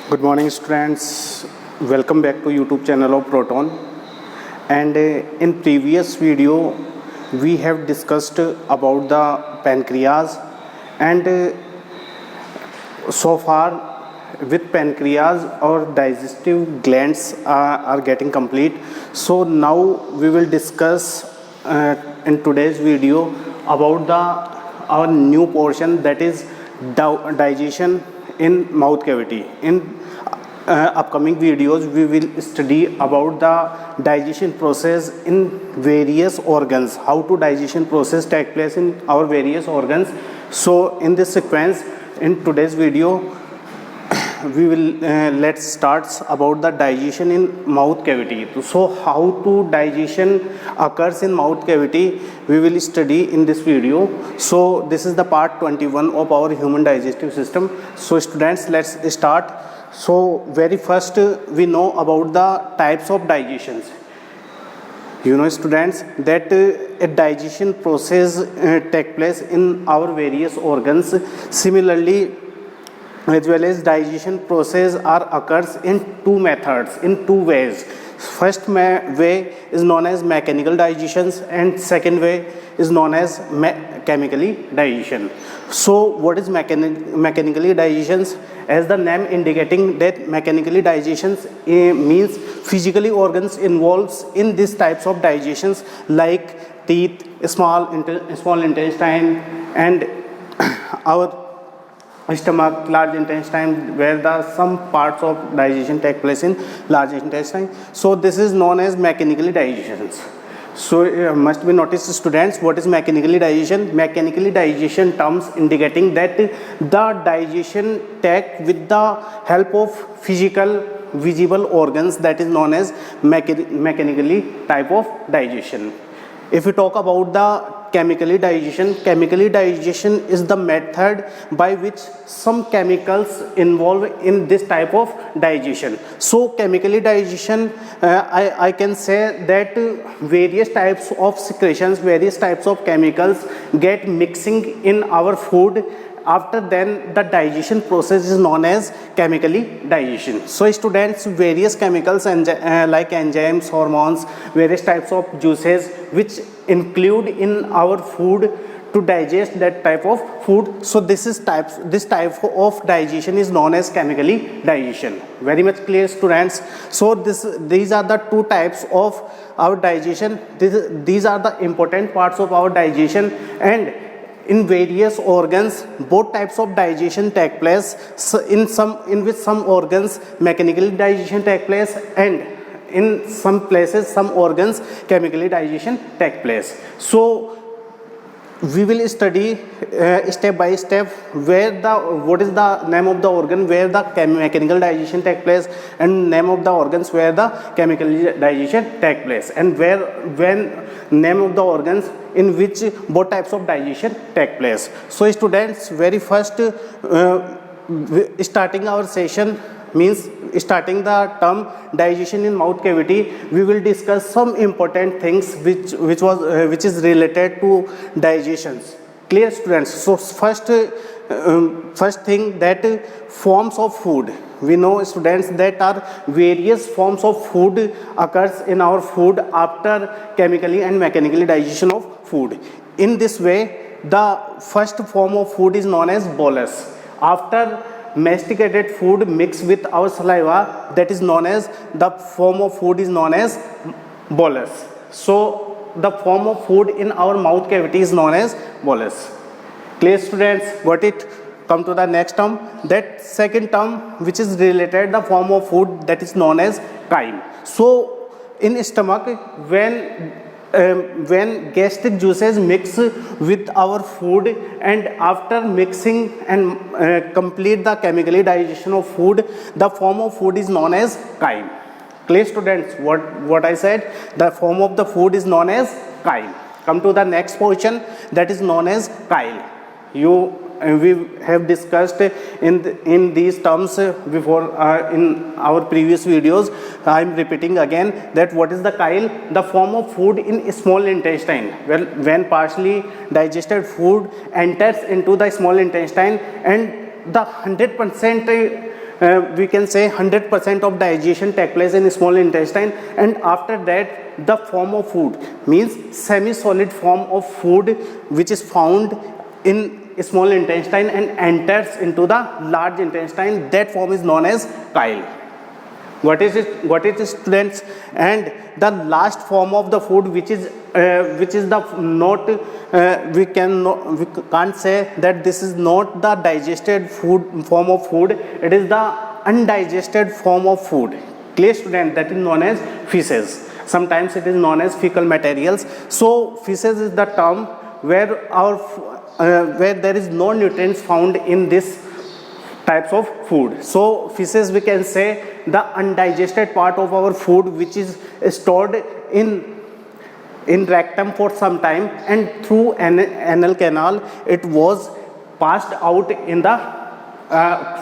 Good morning, students. Welcome back to YouTube channel of Proton. And in previous video, we have discussed about the pancreas, and so far with pancreas our digestive glands are getting complete. So now we will discuss in today's video about the our new portion, that is digestion in mouth cavity. In upcoming videos we will study about the digestion process in various organs, how to digestion process take place in our various organs. So in this sequence, in today's video, we will let's start about the digestion in mouth cavity. So how to digestion occurs in mouth cavity we will study in this video. So this is the part 21 of our human digestive system. So students, let's start. So very first we know about the types of digestions. You know, students, that a digestion process take place in our various organs. Similarly, as well as digestion process occurs in two methods, in two ways. First way is known as mechanical digestion, and second way is known as chemically digestion. So what is mechanically digestion? As the name indicating that mechanically digestion means physically organs involved in these types of digestions, like teeth, small intestine, and our stomach, large intestine, where the some parts of digestion take place in large intestine. So this is known as mechanically digestion. So must be noticed, students, what is mechanically digestion? Mechanically digestion terms indicating that the digestion take with the help of physical visible organs, that is known as mechanically type of digestion. If we talk about the chemically digestion is the method by which some chemicals involve in this type of digestion. So chemically digestion, I can say that various types of secretions, various types of chemicals get mixing in our food. After then the digestion process is known as chemically digestion. So students, various chemicals like enzymes, hormones, various types of juices which include in our food to digest that type of food. So this type of digestion is known as chemically digestion. Very much clear, students? So these are the two types of our digestion. These are the important parts of our digestion, and in various organs both types of digestion take place. So in which some organs mechanical digestion take place, and in some places some organs chemically digestion take place. So we will study step by step what is the name of the organ where the mechanical digestion take place, and name of the organs where the chemical digestion take place, and when name of the organs in which both types of digestion take place. So students, very first starting our session means starting the term digestion in mouth cavity, we will discuss some important things which is related to digestions. Clear, students? So first thing, that forms of food. We know, students, that are various forms of food occurs in our food after chemically and mechanically digestion of food. In this way, the first form of food is known as bolus. After masticated food mixed with our saliva, that is known as, the form of food is known as bolus. So the form of food in our mouth cavity is known as bolus. Clear, students? Got it? Come to the next term. That second term which is related the form of food, that is known as chyme. So in stomach, when gastric juices mix with our food, and after mixing and complete the chemically digestion of food, the form of food is known as chyme. Clear, students? What I said, the form of the food is known as chyme. Come to the next portion, that is known as chyle. We have discussed in these terms before in our previous videos. I am repeating again that what is the chyle? The form of food in small intestine. Well, when partially digested food enters into the small intestine, and the 100% we can say 100% of digestion take place in small intestine, and after that the form of food means semi-solid form of food which is found in small intestine and enters into the large intestine, that form is known as chyle. What is it students? And the last form of the food which is the not we can't say that this is not the digested food form of food, it is the undigested form of food. Clear student? That is known as feces. Sometimes it is known as fecal materials. So feces is the term where where there is no nutrients found in this types of food. So feces, we can say, the undigested part of our food which is stored in rectum for some time, and through an anal canal it was passed out in the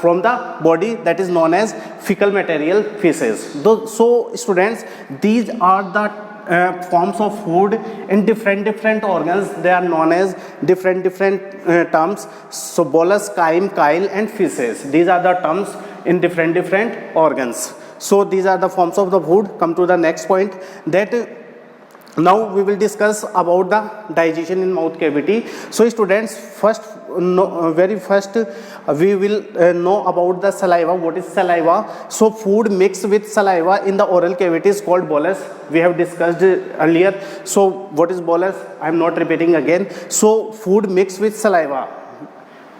from the body, that is known as fecal material feces. So students, these are the forms of food in different organs. They are known as different terms. So bolus, chyme, chyle and feces, these are the terms in different organs. So these are the forms of the food. Come to the next point, that now we will discuss about the digestion in mouth cavity. So students, very first we will know about the saliva. What is saliva? So food mixed with saliva in the oral cavity is called bolus. We have discussed earlier. So what is bolus? I am not repeating again. So food mixed with saliva.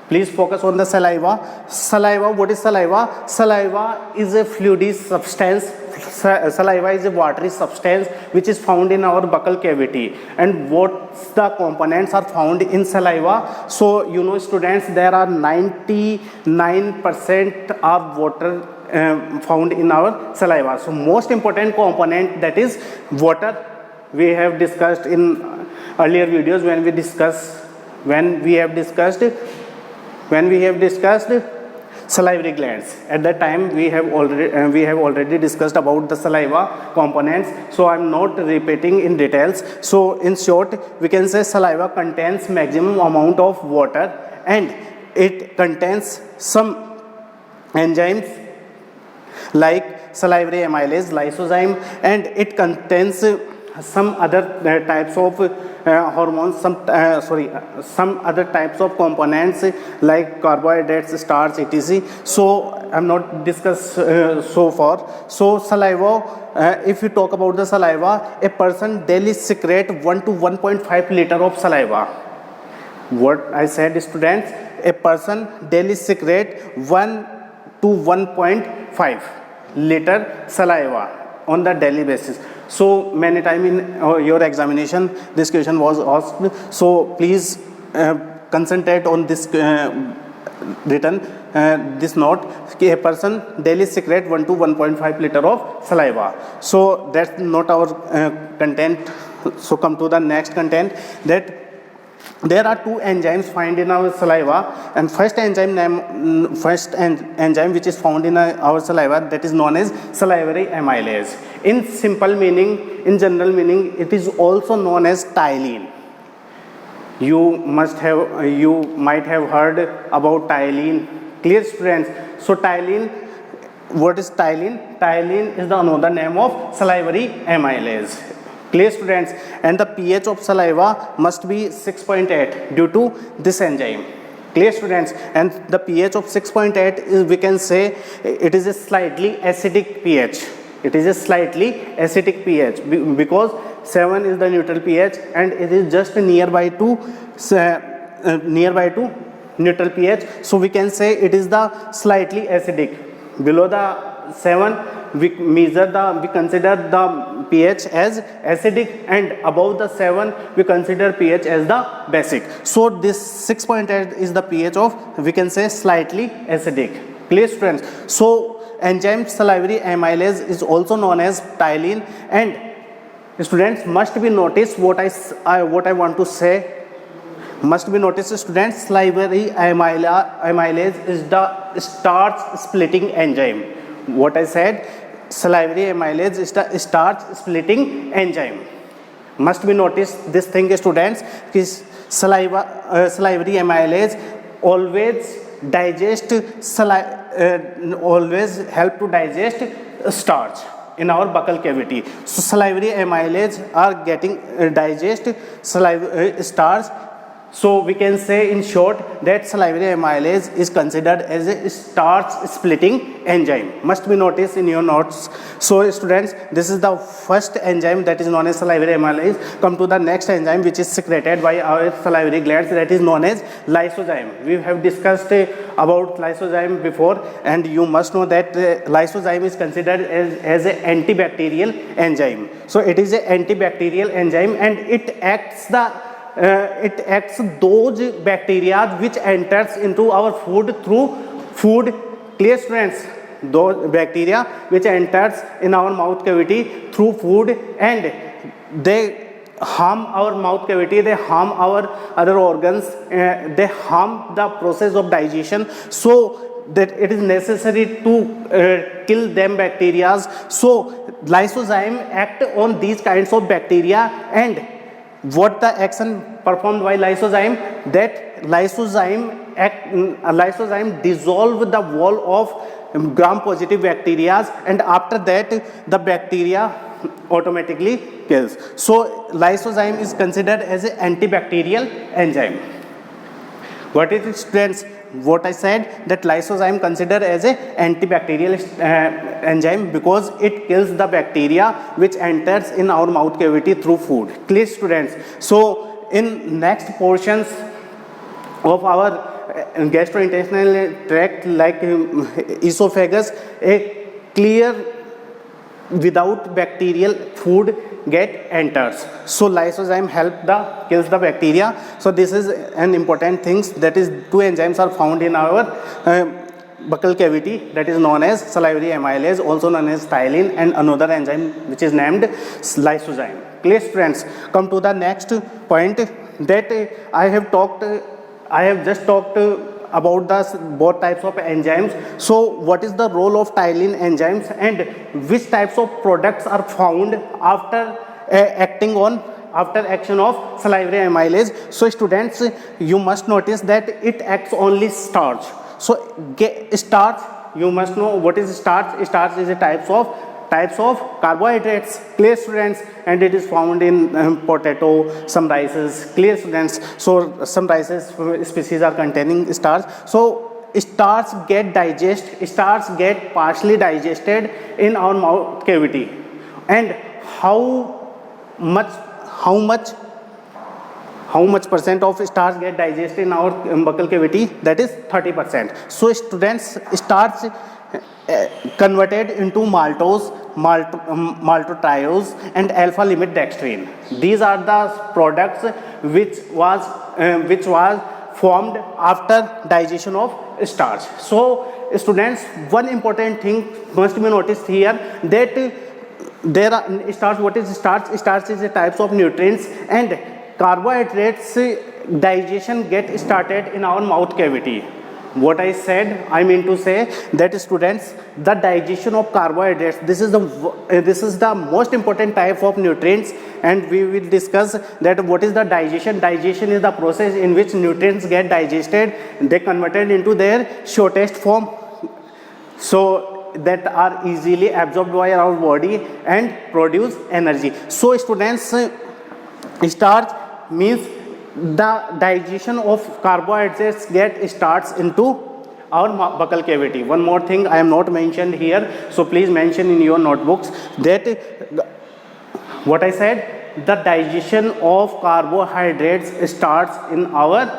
Please focus on the saliva. Saliva, what is saliva? Saliva is a fluidy substance. Saliva is a watery substance which is found in our buccal cavity. And what the components are found in saliva? So you know students, there are 99% of water found in our saliva. So most important component, that is water. We have discussed in earlier videos when we have discussed salivary glands. At that time we have already discussed about the saliva components, so I am not repeating in details. So in short, we can say saliva contains maximum amount of water, and it contains some enzymes like salivary amylase, lysozyme, and it contains some other types of hormones, some other types of components like carbohydrates, starch, etc. So I am not discussed so far. So saliva, if you talk about the saliva, a person daily secrete 1 to 1.5 liter of saliva. What I said, students, a person daily secrete 1 to 1.5 liter saliva on the daily basis. So many times in your examination this question was asked, so please concentrate on this written this note, a person daily secrete 1 to 1.5 liter of saliva. So that's not our content. So come to the next content, that there are two enzymes found in our saliva, and first enzyme which is found in our saliva, that is known as salivary amylase. In simple meaning, in general meaning, it is also known as ptyalin. You might have heard about ptyalin. Clear students? So ptyalin, what is ptyalin? Ptyalin is the another name of salivary amylase. Clear students? And the pH of saliva must be 6.8 due to this enzyme. Clear students? And the pH of 6.8 is, we can say, it is a slightly acidic pH. It is a slightly acidic pH because 7 is the neutral pH and it is just nearby to neutral pH. So we can say it is the slightly acidic. Below the 7 we consider the pH as acidic, and above the 7 we consider pH as the basic. So this 6.8 is the pH of, we can say, slightly acidic. Clear students? So enzyme salivary amylase is also known as ptyalin, and students must be noticed what I want to say. Must be noticed, students, salivary amylase is the starch splitting enzyme. What I said, salivary amylase is the starch splitting enzyme. Must be noticed this thing, students, is salivary amylase always digest always help to digest starch in our buccal cavity. So salivary amylase are getting digest starch. So we can say in short that salivary amylase is considered as a starch splitting enzyme. Must be noticed in your notes. So students, this is the first enzyme that is known as salivary amylase. Come to the next enzyme which is secreted by our salivary glands, that is known as lysozyme. We have discussed about lysozyme before, and you must know that lysozyme is considered as an antibacterial enzyme. So it is an antibacterial enzyme, and it acts those bacteria which enters into our food through food. Clear students? Those bacteria which enters in our mouth cavity through food, and they harm our mouth cavity, they harm our other organs, they harm the process of digestion. So that it is necessary to kill them bacteria. So lysozyme act on these kinds of bacteria, and what the action performed by lysozyme, that lysozyme dissolve the wall of gram positive bacteria, and after that the bacteria automatically kills. So lysozyme is considered as an antibacterial enzyme. What is it, students? What I said, that lysozyme considered as a antibacterial enzyme because it kills the bacteria which enters in our mouth cavity through food. Clear, students? So in next portions of our gastrointestinal tract, like esophagus, a clear without bacterial food get enters. So lysozyme kills the bacteria. So this is an important thing, that is two enzymes are found in our buccal cavity, that is known as salivary amylase, also known as ptyalin, and another enzyme which is named lysozyme. Clear, friends? Come to the next point, that I have just talked about the both types of enzymes. So what is the role of ptyalin enzymes, and which types of products are found after action of salivary amylase? So students, you must notice that it acts only starch. So starch, you must know what is starch. Starch is a types of carbohydrates. Clear, students? And it is found in potato, some rices. Clear, students? So some rices species are containing starch. So starch get partially digested in our mouth cavity. And how much percent of starch get digested in our buccal cavity? That is 30%. So students, starch converted into maltose, maltotriose, and alpha limit dextrin. These are the products which was formed after digestion of starch. So students, one important thing must be noticed here, that there are starch. What is starch? Starch is a types of nutrients, and carbohydrates digestion get started in our mouth cavity. What I said, I mean to say that students, the digestion of carbohydrates, this is the most important type of nutrients, and we will discuss that what is the digestion. Digestion is the process in which nutrients get digested, they converted into their shortest form, so that are easily absorbed by our body and produce energy. So students, starch means the digestion of carbohydrates get starts into our buccal cavity. One more thing I am not mentioned here, so please mention in your notebooks, that what I said, the digestion of carbohydrates starts in our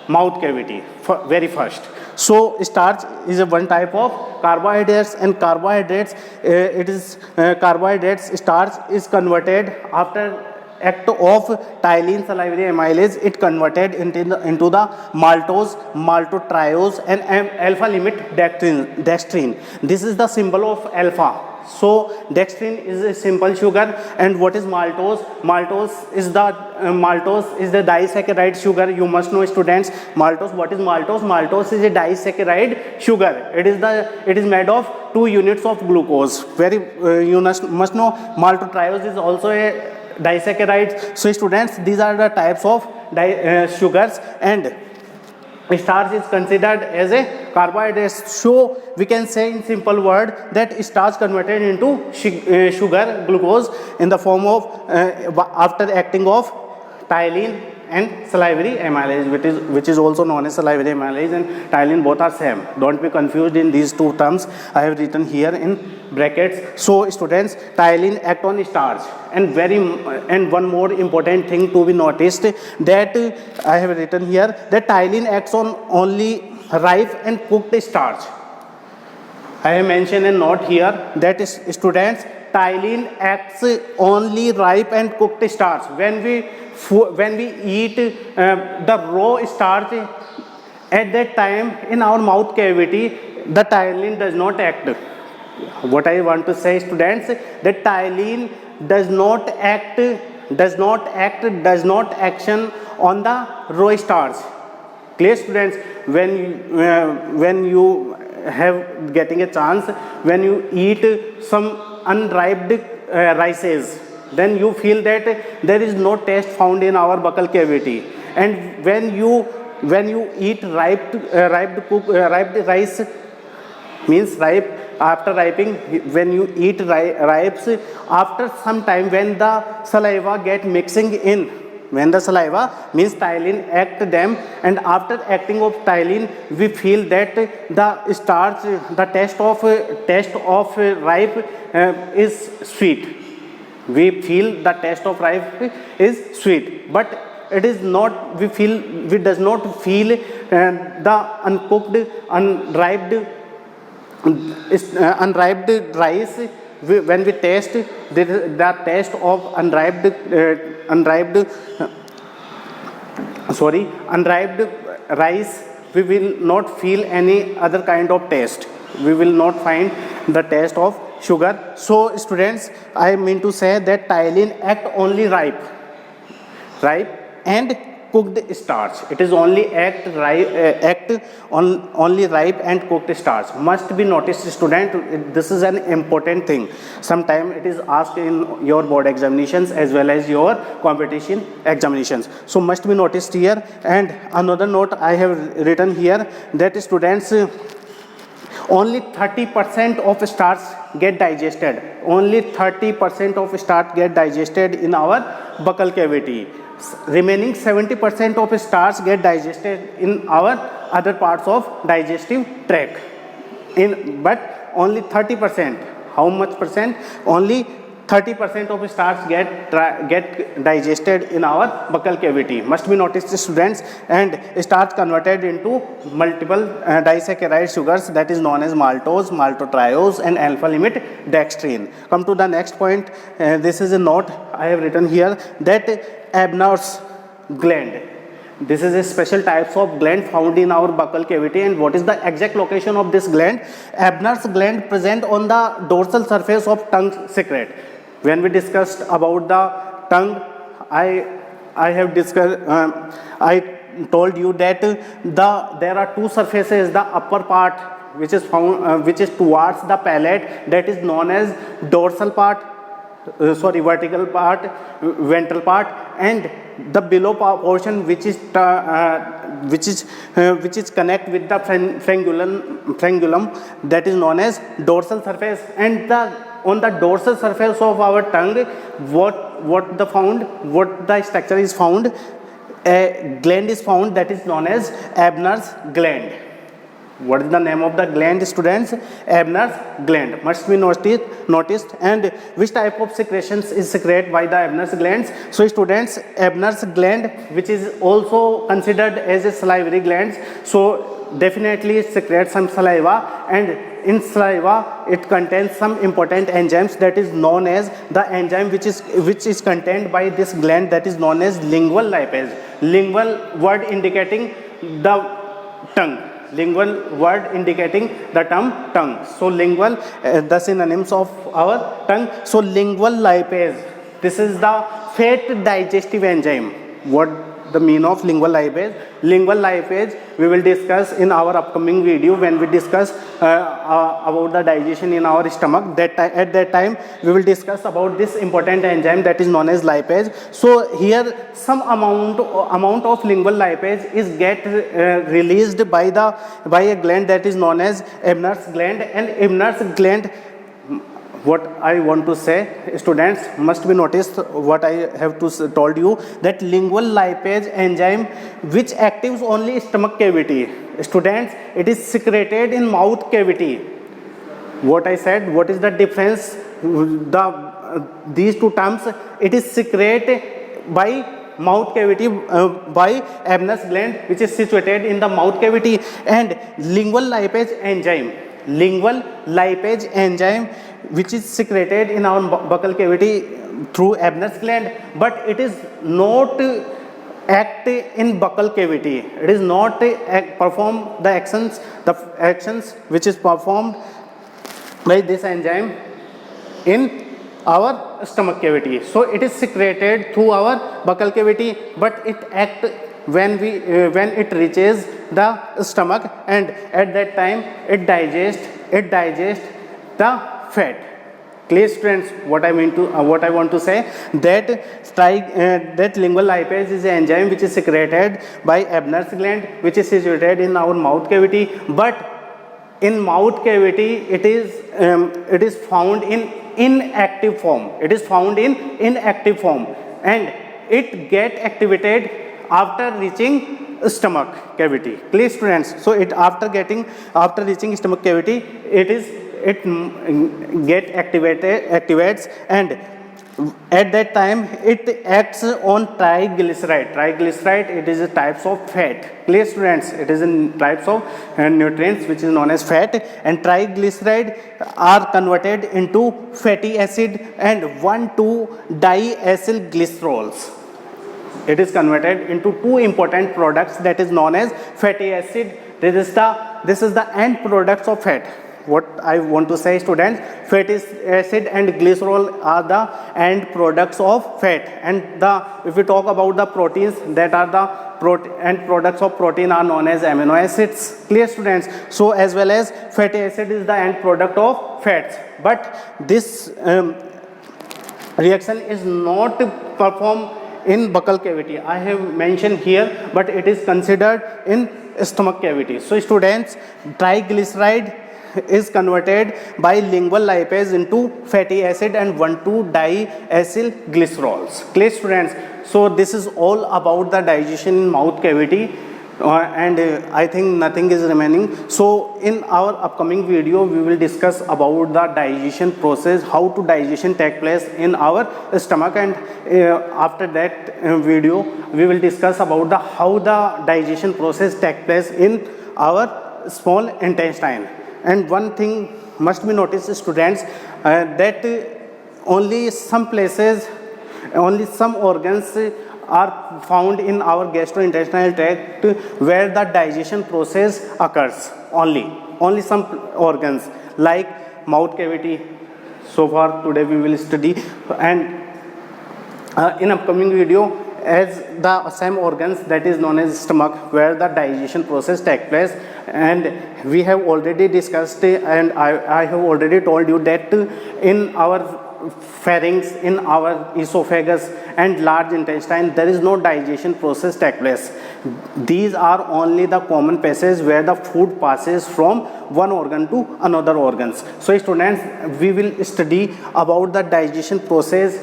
mouth cavity very first. So starch is one type of carbohydrates, and carbohydrates starch is converted after act of ptyalin salivary amylase. It converted into the maltose, maltotriose, and alpha limit dextrin. This is the symbol of alpha. So dextrin is a simple sugar, and what is maltose? Maltose is the disaccharide sugar. You must know, students, maltose. What is maltose? Maltose is a disaccharide sugar. It is made of 2 units of glucose. You must know, maltotriose is also a disaccharide. So students, these are the types of sugars, and starch is considered as a carbohydrate. So we can say in simple word that starch converted into sugar, glucose, in the form of after acting of ptyalin and salivary amylase, which is also known as salivary amylase, and ptyalin both are same. Don't be confused in these two terms. I have written here in brackets. So students, ptyalin act on starch, and one more important thing to be noticed, that I have written here that ptyalin acts on only ripe and cooked starch. I have mentioned a note here that is, students, ptyalin acts only ripe and cooked starch. When we eat the raw starch, at that time in our mouth cavity, the ptyalin does not act. What I want to say, students, that ptyalin does not action on the raw starch. Clear, students? When you have getting a chance, when you eat some unripe rices, then you feel that there is no taste found in our buccal cavity. And when you eat ripe rice, means ripe, after ripening, when you eat ripes, after some time, when the saliva get mixing in, when the saliva means ptyalin act them, and after acting of ptyalin, we feel that the starch, the taste of ripe is sweet. We feel the taste of ripe is sweet, but it is not. We does not feel the uncooked, unripe rice. When we taste the taste of unripe rice, we will not feel any other kind of taste. We will not find the taste of sugar. So students, I mean to say that ptyalin act only ripe and cooked starch. It is only act on only ripe and cooked starch. Must be noticed, student. This is an important thing. Sometimes it is asked in your board examinations as well as your competition examinations. So must be noticed here. And another note I have written here, that students, only 30% of starch get digested. Only 30% of starch get digested in our buccal cavity. Remaining 70% of starch get digested in our other parts of digestive tract. But only 30%. How much percent? Only 30% of starch get digested in our buccal cavity. Must be noticed, students. And starch converted into multiple disaccharide sugars, that is known as maltose, maltotriose, and alpha limit dextrin. Come to the next point. This is a note I have written here, that Ebner's gland. This is a special types of gland found in our buccal cavity. And what is the exact location of this gland? Ebner's gland present on the dorsal surface of tongue secret. When we discussed about the tongue, I have discussed. I told you that there are two surfaces. The upper part, which is found, which is towards the palate, that is known as dorsal part. Vertical part, ventral part, and the below portion, which is connect with the frenulum, that is known as dorsal surface. And on the dorsal surface of our tongue, what the structure is found, a gland is found, that is known as Ebner's gland. What is the name of the gland, students? Ebner's gland. Must be noticed. And which type of secretions is secreted by the Ebner's glands? So students, Ebner's gland, which is also considered as a salivary gland, so definitely it secretes some saliva, and in saliva it contains some important enzymes, that is known as the enzyme which is contained by this gland, that is known as lingual lipase. Lingual word indicating the tongue. Lingual word indicating the term tongue. So lingual, the synonyms of our tongue. So lingual lipase, this is the fat digestive enzyme. What the meaning of lingual lipase. Lingual lipase we will discuss in our upcoming video when we discuss about the digestion in our stomach. At that time we will discuss about this important enzyme that is known as lipase. So here some amount of lingual lipase is released by a gland that is known as Ebner's gland. And Ebner's gland, what I want to say, students must be noticed what I have to told you, that lingual lipase enzyme which actives only stomach cavity. Students, it is secreted in mouth cavity. What I said, what is the difference? These two terms, it is secreted by mouth cavity by Ebner's gland, which is situated in the mouth cavity, and lingual lipase enzyme which is secreted in our buccal cavity through Ebner's gland, but it is not act in buccal cavity. It is not perform the actions which is performed by this enzyme in our stomach cavity. So it is secreted through our buccal cavity, but it act when it reaches the stomach, and at that time it digests the fat. Clear, students? What I want to say, that lingual lipase is an enzyme which is secreted by Ebner's gland, which is situated in our mouth cavity, but in mouth cavity it is found in inactive form. It is found in inactive form, and it get activated after reaching stomach cavity. Clear, students? So after reaching stomach cavity, it activates, and at that time it acts on triglyceride. It is a types of fat. Clear, students? It is in types of nutrients which is known as fat, and triglyceride are converted into fatty acid and 1,2-diacylglycerols. It is converted into two important products that is known as fatty acid. This is the end products of fat. What I want to say, students, fatty acid and glycerol are the end products of fat, and if we talk about the proteins, that are the end products of protein are known as amino acids. Clear, students? So as well as fatty acid is the end product of fats, but this reaction is not performed in buccal cavity. I have mentioned here, but it is considered in stomach cavity. So students, triglyceride is converted by lingual lipase into fatty acid and 1,2-diacylglycerols. Clear, students? So this is all about the digestion in mouth cavity, and I think nothing is remaining. So in our upcoming video we will discuss about the digestion process, how to digestion take place in our stomach, and after that video we will discuss about how the digestion process take place in our small intestine. And one thing must be noticed, students, that only some organs are found in our gastrointestinal tract where the digestion process occurs. Only some organs like mouth cavity. So far today we will study, and in upcoming video as the same organs that is known as stomach where the digestion process take place. And we have already discussed, and I have already told you that in our pharynx, in our esophagus and large intestine there is no digestion process take place. These are only the common passages where the food passes from one organ to another organs. So students, we will study about the digestion process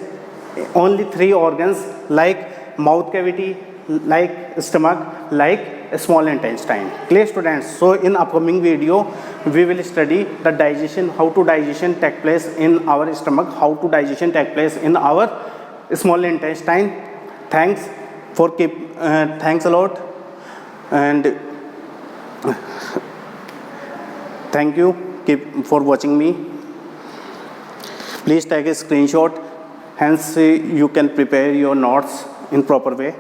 only three organs like mouth cavity, like stomach, like small intestine. Clear, students? So in upcoming video we will study the digestion, how to digestion take place in our stomach, how to digestion take place in our small intestine. Thanks a lot, and thank you for watching me. Please take a screenshot, hence you can prepare your notes in proper way.